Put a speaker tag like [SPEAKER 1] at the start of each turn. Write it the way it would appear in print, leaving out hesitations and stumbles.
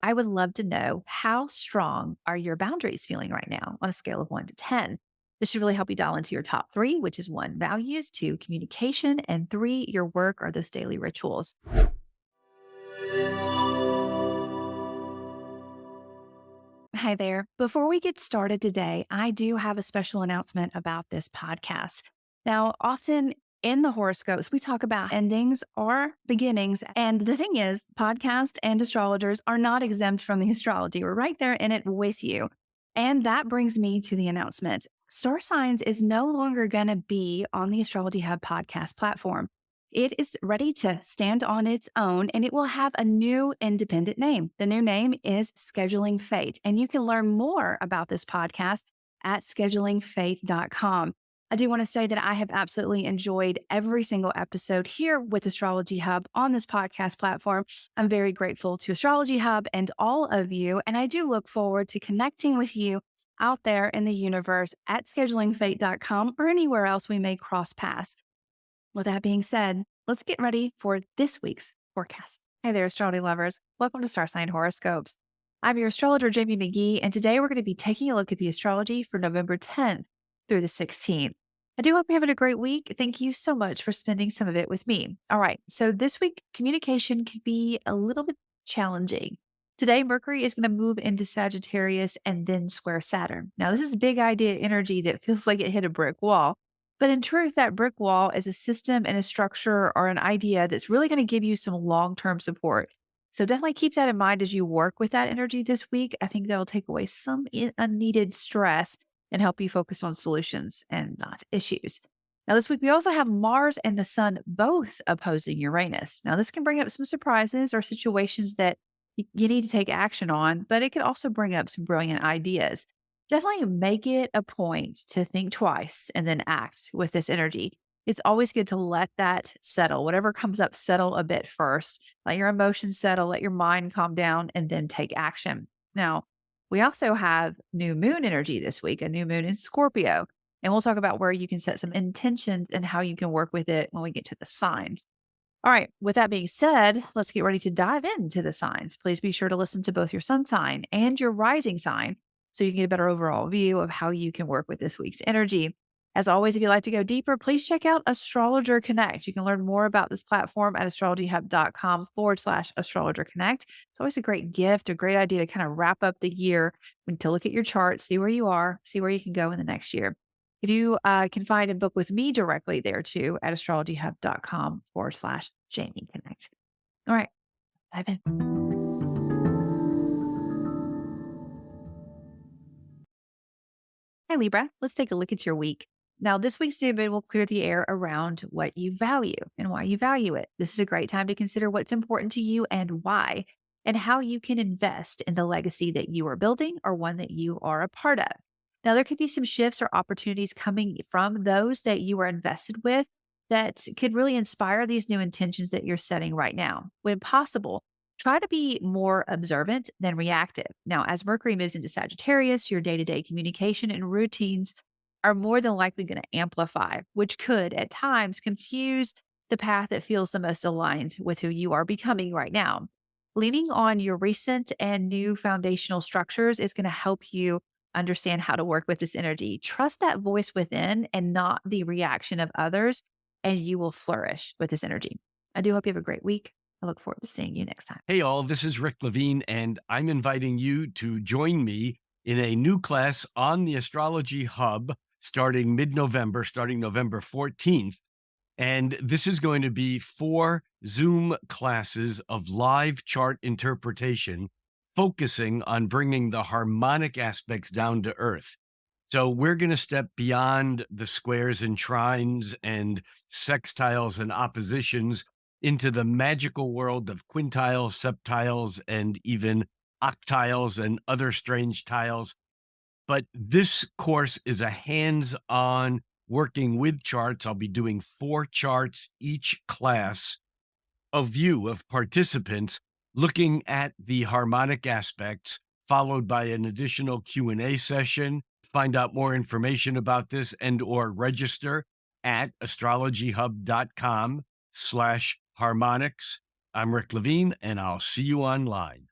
[SPEAKER 1] I would love to know, how strong are your boundaries feeling right now on a scale of 1 to 10? This should really help you dial into your top three, which is one, values, two, communication, and three, your work or those daily rituals. Hi there. Before we get started today, I do have a special announcement about this podcast. Now, often in the horoscopes, we talk about endings or beginnings. And the thing is, podcast and astrologers are not exempt from the astrology. We're right there in it with you. And that brings me to the announcement. Star Signs is no longer going to be on the Astrology Hub podcast platform. It is ready to stand on its own and it will have a new independent name. The new name is Scheduling Fate. And you can learn more about this podcast at schedulingfate.com. I do want to say that I have absolutely enjoyed every single episode here with Astrology Hub on this podcast platform. I'm very grateful to Astrology Hub and all of you. And I do look forward to connecting with you out there in the universe at schedulingfate.com or anywhere else we may cross paths. With that being said, let's get ready for this week's forecast. Hey there, astrology lovers. Welcome to Star Sign Horoscopes. I'm your astrologer, Jamie McGee, and today we're going to be taking a look at the astrology for November 10th through the 16th. I do hope you're having a great week. Thank you so much for spending some of it with me. All right, so this week, communication can be a little bit challenging. Today, Mercury is going to move into Sagittarius and then square Saturn. Now, this is big idea energy that feels like it hit a brick wall. But in truth, that brick wall is a system and a structure or an idea that's really going to give you some long term support. So definitely keep that in mind as you work with that energy this week. I think that'll take away some unneeded stress and help you focus on solutions and not issues. Now, this week, we also have Mars and the Sun both opposing Uranus. Now, this can bring up some surprises or situations that you need to take action on, but it could also bring up some brilliant ideas. Definitely make it a point to think twice and then act with this energy. It's always good to let that settle. Whatever comes up, settle a bit first. Let your emotions settle, let your mind calm down, and then take action. Now, we also have new moon energy this week, a new moon in Scorpio. And we'll talk about where you can set some intentions and how you can work with it when we get to the signs. All right, with that being said, let's get ready to dive into the signs. Please be sure to listen to both your sun sign and your rising sign so you can get a better overall view of how you can work with this week's energy. As always, if you'd like to go deeper, please check out Astrologer Connect. You can learn more about this platform at astrologyhub.com/astrologer connect. It's always a great gift, a great idea to kind of wrap up the year and to look at your chart, see where you are, see where you can go in the next year. If you can find and book with me directly there too at astrologyhub.com/Jamie Connect. All right, dive in. Hi, Libra. Let's take a look at your week. Now, this week's new moon will clear the air around what you value and why you value it. This is a great time to consider what's important to you and why, and how you can invest in the legacy that you are building or one that you are a part of. Now, there could be some shifts or opportunities coming from those that you are invested with that could really inspire these new intentions that you're setting right now. When possible, try to be more observant than reactive. Now, as Mercury moves into Sagittarius, your day to day communication and routines are more than likely going to amplify, which could at times confuse the path that feels the most aligned with who you are becoming right now. Leaning on your recent and new foundational structures is going to help you understand how to work with this energy. Trust that voice within and not the reaction of others, and you will flourish with this energy. I do hope you have a great week. I look forward to seeing you next time.
[SPEAKER 2] Hey, all, this is Rick Levine, and I'm inviting you to join me in a new class on the Astrology Hub starting mid-November, starting November 14th. And this is going to be 4 Zoom classes of live chart interpretation, focusing on bringing the harmonic aspects down to earth. So we're going to step beyond the squares and trines and sextiles and oppositions into the magical world of quintiles, septiles, and even octiles and other strange tiles. But this course is a hands-on working with charts. I'll be doing 4 charts each class, a view of participants looking at the harmonic aspects, followed by an additional Q&A session. Find out more information about this and or register at astrologyhub.com/harmonics. I'm Rick Levine, and I'll see you online.